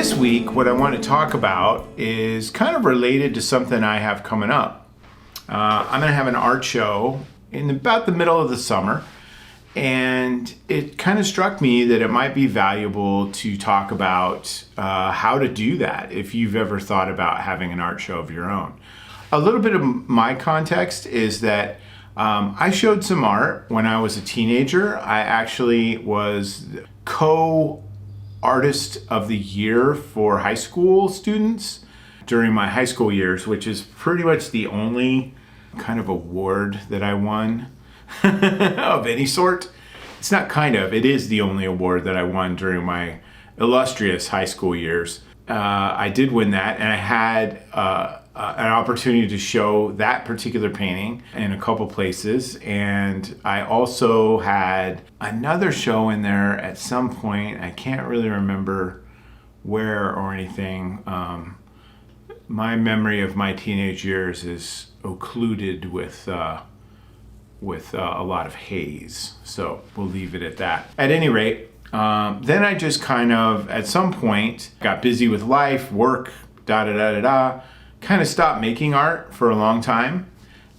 This week, what I want to talk about is kind of related to something I have coming up. I'm going to have an art show in about the middle of the summer, and it kind of struck me that it might be valuable to talk about how to do that if you've ever thought about having an art show of your own. A little bit of my context is that I showed some art when I was a teenager. I actually was co-artist of the year for high school students during my high school years, which is pretty much the only kind of award that I won of any sort. It's not kind of, it is the only award that I won during my illustrious high school years. I did win that, and I had an opportunity to show that particular painting in a couple places, and I also had another show in there at some point. I can't really remember where or anything. My memory of my teenage years is occluded with a lot of haze, so we'll leave it at that. At any rate, then I just kind of, at some point, got busy with life, work, kind of stopped making art for a long time.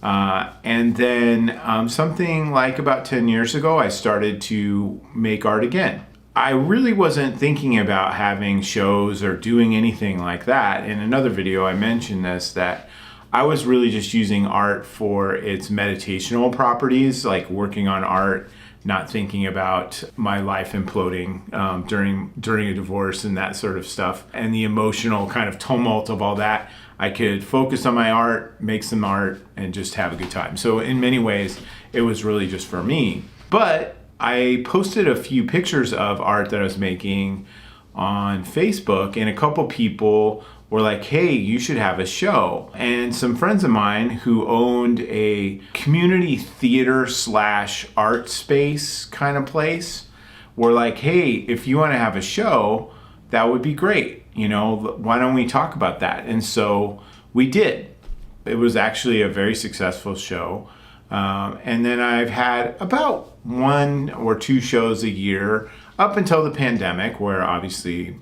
And then something like about 10 years ago, I started to make art again. I really wasn't thinking about having shows or doing anything like that. In another video, I mentioned this, that I was really just using art for its meditational properties, like working on art, not thinking about my life imploding during a divorce and that sort of stuff, and the emotional kind of tumult of all that. I could focus on my art, make some art, and just have a good time. So in many ways, it was really just for me. But I posted a few pictures of art that I was making on Facebook, and a couple people were like, hey, you should have a show. And some friends of mine who owned a community theater / art space kind of place were like, hey, if you want to have a show, that would be great. You know, why don't we talk about that? And so we did. It was actually a very successful show. And then I've had about 1 or 2 shows a year up until the pandemic, where obviously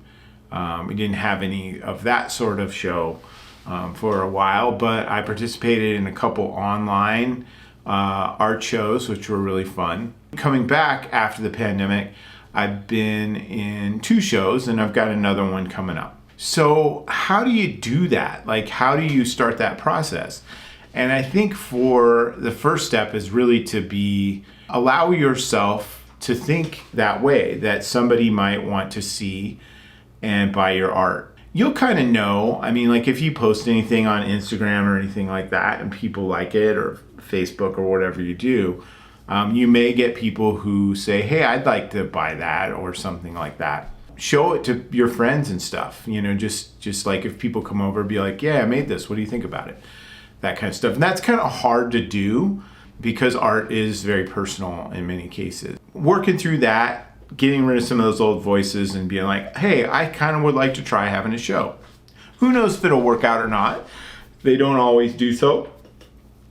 we didn't have any of that sort of show for a while, but I participated in a couple online art shows, which were really fun. Coming back after the pandemic, I've been in 2 shows, and I've got another one coming up. So how do you do that? Like, how do you start that process? And I think for the first step is really to allow yourself to think that way, that somebody might want to see and buy your art. You'll kind of know, I mean, like if you post anything on Instagram or anything like that and people like it, or Facebook or whatever you do, you may get people who say, hey, I'd like to buy that or something like that. Show it to your friends and stuff, you know, just like if people come over, be like, yeah, I made this, what do you think about it? That kind of stuff. And that's kind of hard to do because art is very personal in many cases. Working through that, getting rid of some of those old voices and being like, hey, I kind of would like to try having a show. Who knows if it'll work out or not? They don't always do so.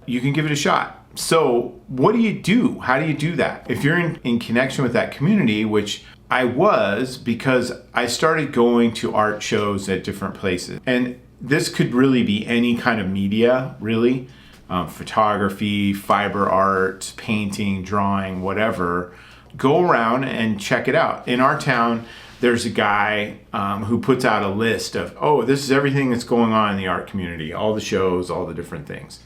You can give it a shot. So what do you do? How do you do that? If you're in connection with that community, which I was, because I started going to art shows at different places. And this could really be any kind of media, really. Photography, fiber art, painting, drawing, whatever. Go around and check it out. In our town, there's a guy who puts out a list of, oh, this is everything that's going on in the art community, all the shows, all the different things.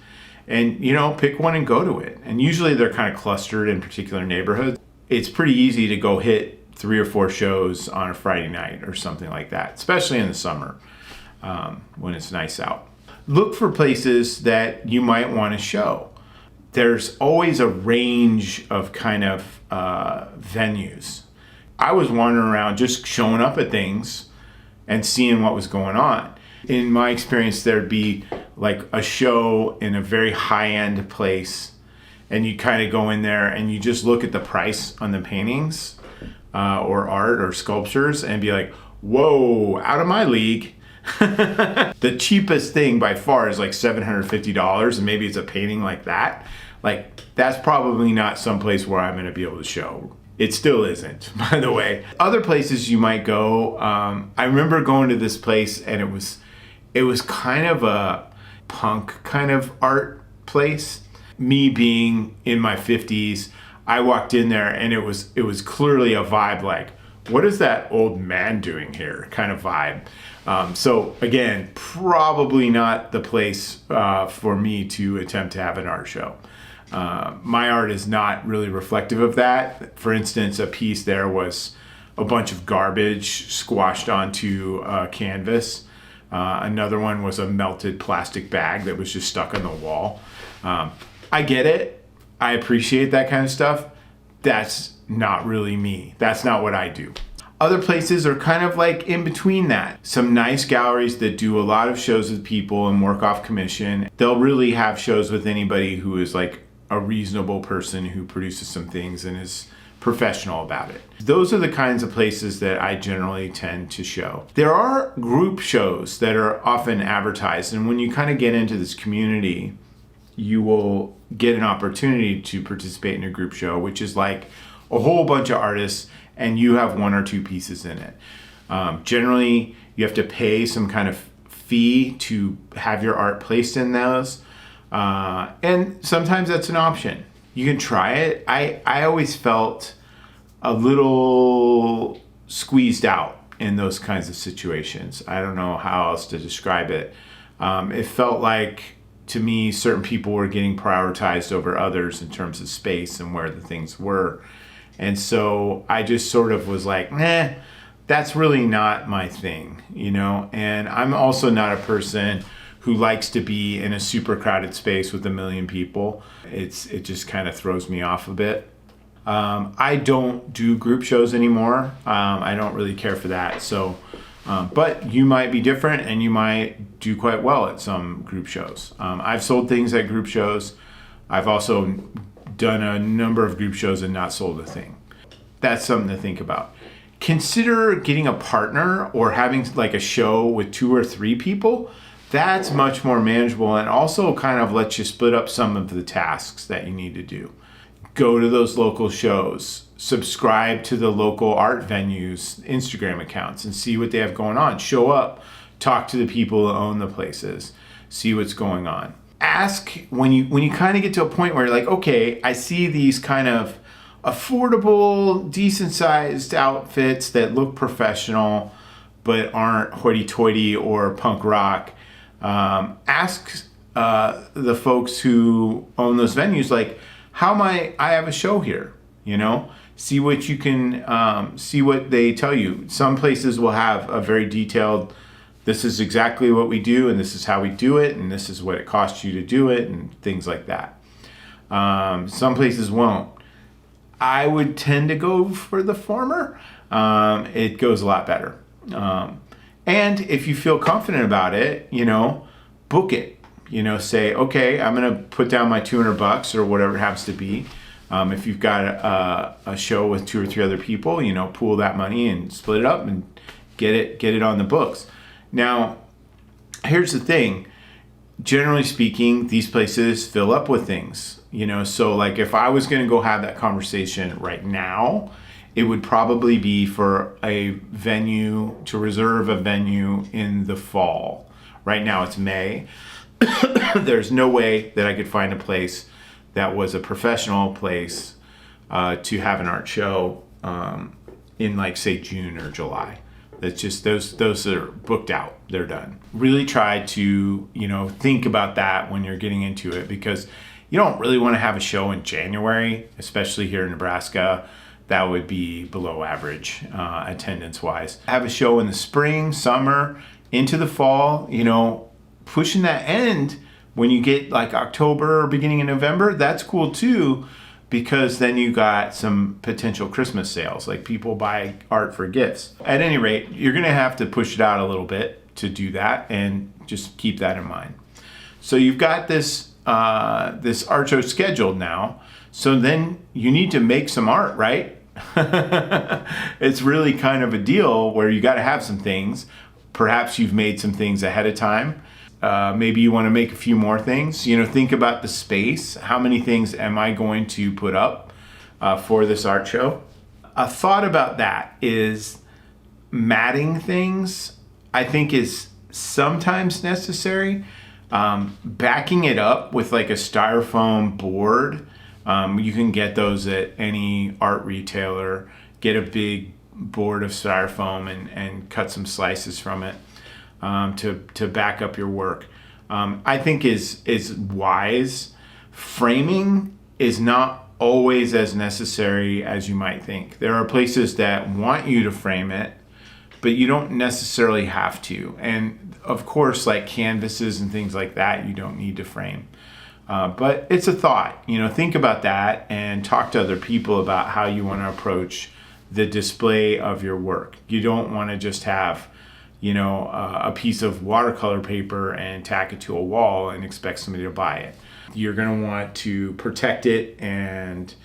And, you know, pick one and go to it. And usually they're kind of clustered in particular neighborhoods. It's pretty easy to go hit 3 or 4 shows on a Friday night or something like that, especially in the summer when it's nice out. Look for places that you might want to show. There's always a range of kind of venues. I was wandering around just showing up at things and seeing what was going on. In my experience, there'd be like a show in a very high-end place, and you kind of go in there and you just look at the price on the paintings or art or sculptures and be like, whoa, out of my league. The cheapest thing by far is like $750, and maybe it's a painting like that. Like, that's probably not someplace where I'm going to be able to show. It still isn't, by the way. Other places you might go, I remember going to this place and it was kind of a punk kind of art place. Me being in my 50s, I walked in there and it was clearly a vibe like, what is that old man doing here kind of vibe. So again, probably not the place for me to attempt to have an art show. My art is not really reflective of that. For instance, a piece there was a bunch of garbage squashed onto a canvas. Another one was a melted plastic bag that was just stuck on the wall. I get it. I appreciate that kind of stuff. That's not really me. That's not what I do. Other places are kind of like in between that. Some nice galleries that do a lot of shows with people and work off commission. They'll really have shows with anybody who is like a reasonable person who produces some things and is professional about it. Those are the kinds of places that I generally tend to show. There are group shows that are often advertised, and when you kind of get into this community, you will get an opportunity to participate in a group show, which is like a whole bunch of artists and you have one or two pieces in it. Generally, you have to pay some kind of fee to have your art placed in those. And sometimes that's an option. You can try it. I always felt a little squeezed out in those kinds of situations. I don't know how else to describe it. It felt like, to me, certain people were getting prioritized over others in terms of space and where the things were. And so I just sort of was like, that's really not my thing, you know? And I'm also not a person who likes to be in a super crowded space with a million people. It just kind of throws me off a bit. I don't do group shows anymore. I don't really care for that. So, but you might be different and you might do quite well at some group shows. I've sold things at group shows. I've also done a number of group shows and not sold a thing. That's something to think about. Consider getting a partner or having like a show with 2 or 3 people. That's much more manageable and also kind of lets you split up some of the tasks that you need to do. Go to those local shows, subscribe to the local art venues, Instagram accounts, and see what they have going on. Show up, talk to the people who own the places, see what's going on. Ask when you kind of get to a point where you're like, okay, I see these kind of affordable, decent sized outfits that look professional but aren't hoity-toity or punk rock. Ask the folks who own those venues, like, how I have a show here, you know? See what you can, see what they tell you. Some places will have a very detailed, this is exactly what we do and this is how we do it and this is what it costs you to do it and things like that. Some places won't. I would tend to go for the former. It goes a lot better. And if you feel confident about it, you know, book it. You know, say, okay, I'm going to put down my $200 or whatever it happens to be. If you've got a show with 2 or 3 other people, you know, pool that money and split it up and get it on the books. Now, here's the thing. Generally speaking, these places fill up with things, you know, so like if I was going to go have that conversation right now, it would probably be for a venue, to reserve a venue in the fall. Right now it's May. There's no way that I could find a place that was a professional place to have an art show in like say June or July. That's just those are booked out. They're done. Really try to, you know, think about that when you're getting into it, because you don't really want to have a show in January, especially here in Nebraska. That would be below average attendance wise. Have a show in the spring, summer, into the fall, you know, pushing that end when you get like October or beginning of November. That's cool too, because then you got some potential Christmas sales, like people buy art for gifts. At any rate, you're gonna have to push it out a little bit to do that, and just keep that in mind. So you've got this art show scheduled now, so then you need to make some art, right? It's really kind of a deal where you gotta have some things. Perhaps you've made some things ahead of time. Maybe you want to make a few more things. You know, think about the space. How many things am I going to put up for this art show? A thought about that is matting things, I think, is sometimes necessary. Backing it up with like a styrofoam board, you can get those at any art retailer. Get a big board of styrofoam and cut some slices from it to back up your work. I think is wise. Framing is not always as necessary as you might think. There are places that want you to frame it, but you don't necessarily have to. And of course, like canvases and things like that, you don't need to frame. But it's a thought. Think about that and talk to other people about how you want to approach the display of your work. You don't want to just have, a piece of watercolor paper and tack it to a wall and expect somebody to buy it. You're going to want to protect it and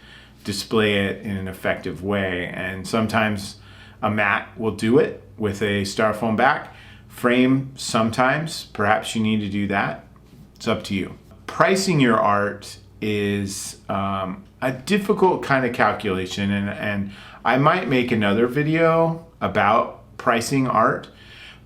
display it in an effective way. And sometimes a mat will do it with a styrofoam back. Frame, sometimes, perhaps you need to do that. It's up to you. Pricing your art is a difficult kind of calculation, and I might make another video about pricing art.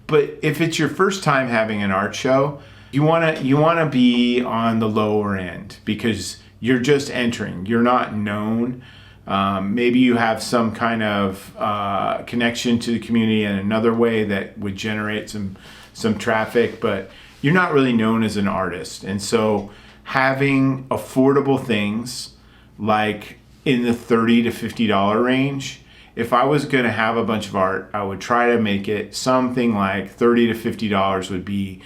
But if it's your first time having an art show, you want to be on the lower end because you're just entering. You're not known. Maybe you have some kind of connection to the community in another way that would generate some traffic, but you're not really known as an artist. And so having affordable things like in the $30 to $50 range, if I was going to have a bunch of art, I would try to make it something like $30 to $50 would be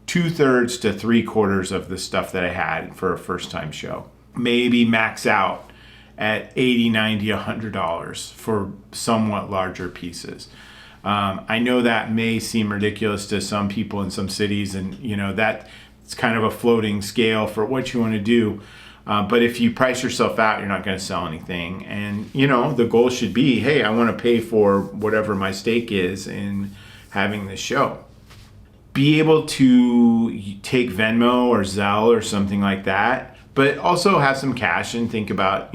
2/3 to 3/4 of the stuff that I had for a first time show. Maybe max out at $80, $90, $100 for somewhat larger pieces. I know that may seem ridiculous to some people in some cities, and that it's kind of a floating scale for what you want to do. But if you price yourself out, you're not going to sell anything. And the goal should be, hey, I want to pay for whatever my stake is in having this show. Be able to take Venmo or Zelle or something like that, but also have some cash and think about,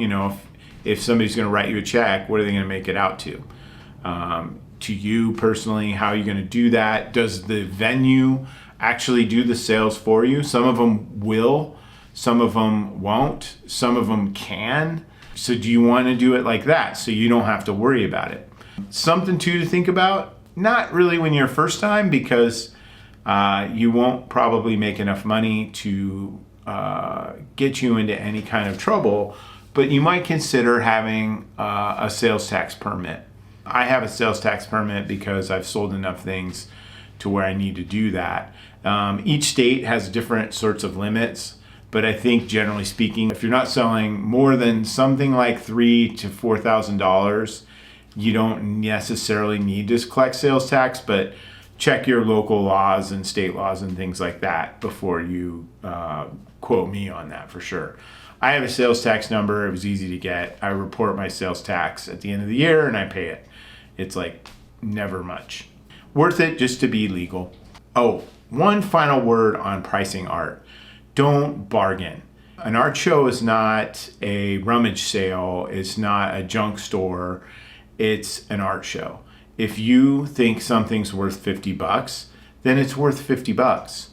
if somebody's going to write you a check, what are they going to make it out to? To you personally, how are you going to do that? Does the venue actually do the sales for you? Some of them will, some of them won't, some of them can. So do you want to do it like that so you don't have to worry about it? Something to think about, not really when you're first time, because you won't probably make enough money to get you into any kind of trouble, but you might consider having a sales tax permit. I have a sales tax permit because I've sold enough things to where I need to do that. Each state has different sorts of limits, but I think generally speaking, if you're not selling more than something like $3,000 to $4,000, you don't necessarily need to collect sales tax, but check your local laws and state laws and things like that before you quote me on that for sure. I have a sales tax number. It was easy to get. I report my sales tax at the end of the year and I pay it. It's like never much. Worth it just to be legal. Oh, one final word on pricing art. Don't bargain. An art show is not a rummage sale. It's not a junk store. It's an art show. If you think something's worth $50, then it's worth $50.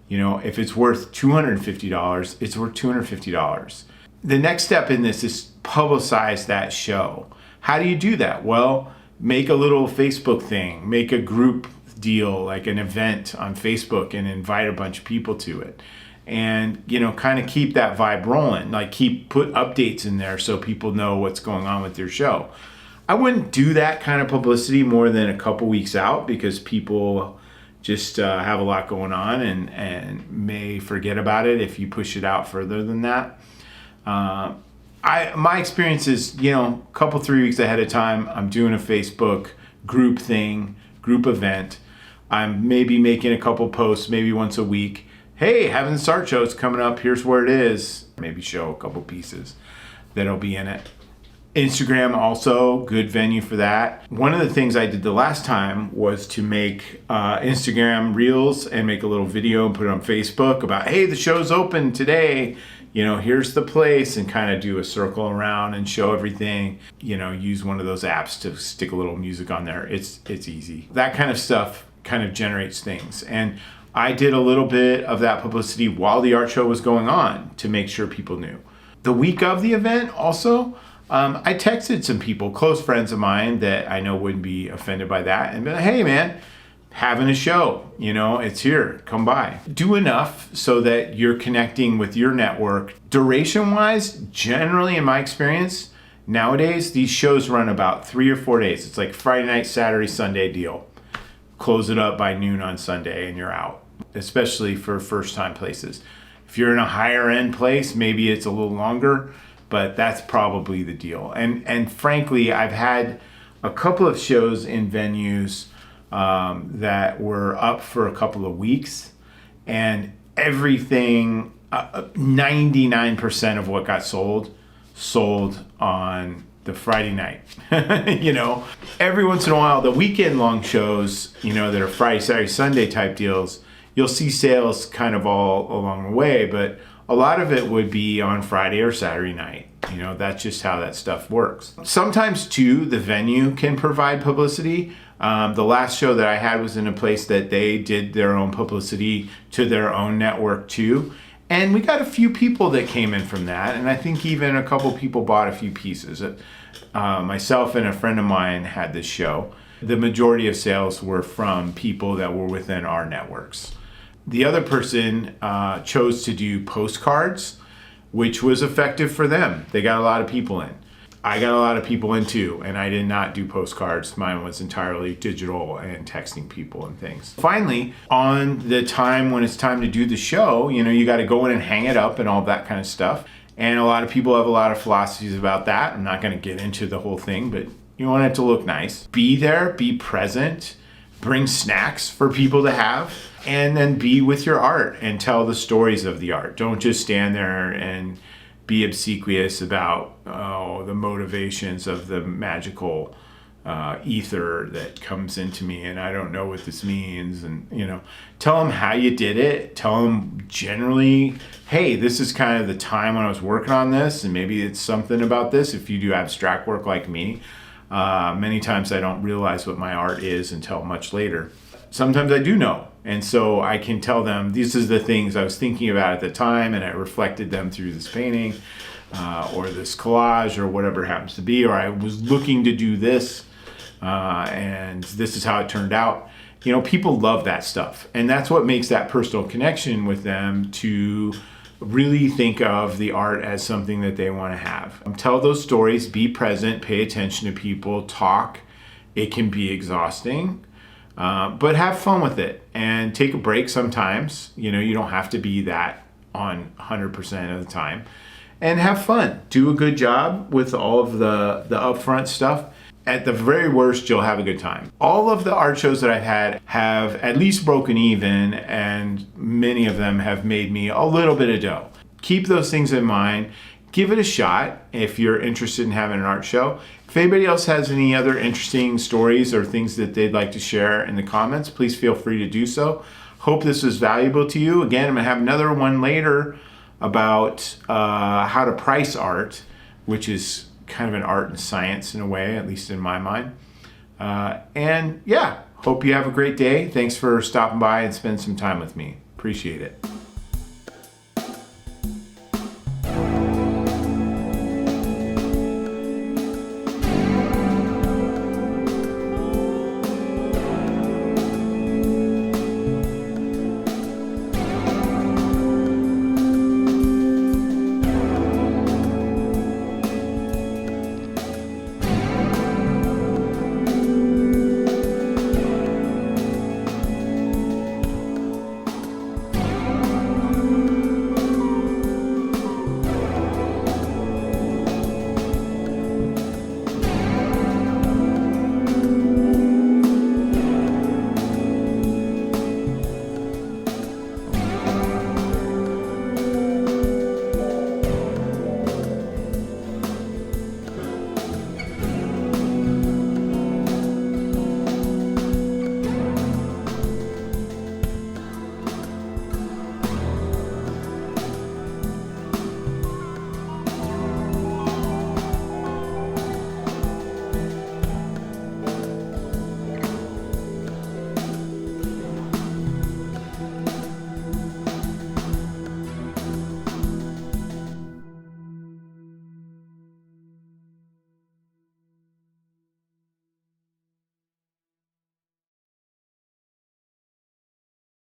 If it's worth $250, it's worth $250. The next step in this is publicize that show. How do you do that? Well, make a little Facebook thing, make a group deal, like an event on Facebook, and invite a bunch of people to it. And, kind of keep that vibe rolling, like put updates in there so people know what's going on with your show. I wouldn't do that kind of publicity more than a couple weeks out because people just have a lot going on and may forget about it if you push it out further than that. My experience is, a couple, 3 weeks ahead of time, I'm doing a Facebook group thing, group event. I'm maybe making a couple posts, maybe once a week. Hey, having this art show, it's coming up. Here's where it is. Maybe show a couple pieces that'll be in it. Instagram also, good venue for that. One of the things I did the last time was to make Instagram reels and make a little video and put it on Facebook about, hey, the show's open today. here's the place, and kind of do a circle around and show everything. Use one of those apps to stick a little music on there. It's easy. That kind of stuff kind of generates things. And I did a little bit of that publicity while the art show was going on to make sure people knew. The week of the event also, I texted some people, close friends of mine that I know wouldn't be offended by that, and be like, hey man, having a show, it's here, come by. Do enough so that you're connecting with your network. Duration wise, generally in my experience, nowadays, these shows run about 3 or 4 days. It's like Friday night, Saturday, Sunday deal. Close it up by noon on Sunday and you're out, especially for first time places. If you're in a higher end place, maybe it's a little longer, but that's probably the deal. And frankly, I've had a couple of shows in venues that were up for a couple of weeks, and everything, 99% of what got sold on the Friday night. Every once in a while, the weekend long shows, that are Friday, Saturday, Sunday type deals, you'll see sales kind of all along the way, but a lot of it would be on Friday or Saturday night. That's just how that stuff works. Sometimes too, the venue can provide publicity. The last show that I had was in a place that they did their own publicity to their own network too. And we got a few people that came in from that. And I think even a couple people bought a few pieces. Myself and a friend of mine had this show. The majority of sales were from people that were within our networks. The other person chose to do postcards, which was effective for them. They got a lot of people in. I got a lot of people in too, and I did not do postcards. Mine was entirely digital and texting people and things. Finally, on the time when it's time to do the show, you got to go in and hang it up and all that kind of stuff. And a lot of people have a lot of philosophies about that. I'm not going to get into the whole thing, but you want it to look nice. Be there, be present, bring snacks for people to have, and then be with your art and tell the stories of the art. Don't just stand there and be obsequious about the motivations of the magical ether that comes into me and I don't know what this means. And tell them how you did it. Tell them generally, hey, this is kind of the time when I was working on this, and maybe it's something about this. If you do abstract work like me, many times I don't realize what my art is until much later. Sometimes I do know, and so I can tell them these are the things I was thinking about at the time, and I reflected them through this painting or this collage or whatever it happens to be, or I was looking to do this and this is how it turned out. People love that stuff, and that's what makes that personal connection with them to really think of the art as something that they want to have. Tell those stories, be present, pay attention to people, talk. It can be exhausting. But have fun with it and take a break sometimes. You don't have to be that on 100% of the time. And have fun. Do a good job with all of the upfront stuff. At the very worst, you'll have a good time. All of the art shows that I've had have at least broken even, and many of them have made me a little bit of dough. Keep those things in mind. Give it a shot if you're interested in having an art show. If anybody else has any other interesting stories or things that they'd like to share in the comments, please feel free to do so. Hope this was valuable to you. Again, I'm going to have another one later about how to price art, which is kind of an art and science in a way, at least in my mind. And yeah, hope you have a great day. Thanks for stopping by and spending some time with me. Appreciate it.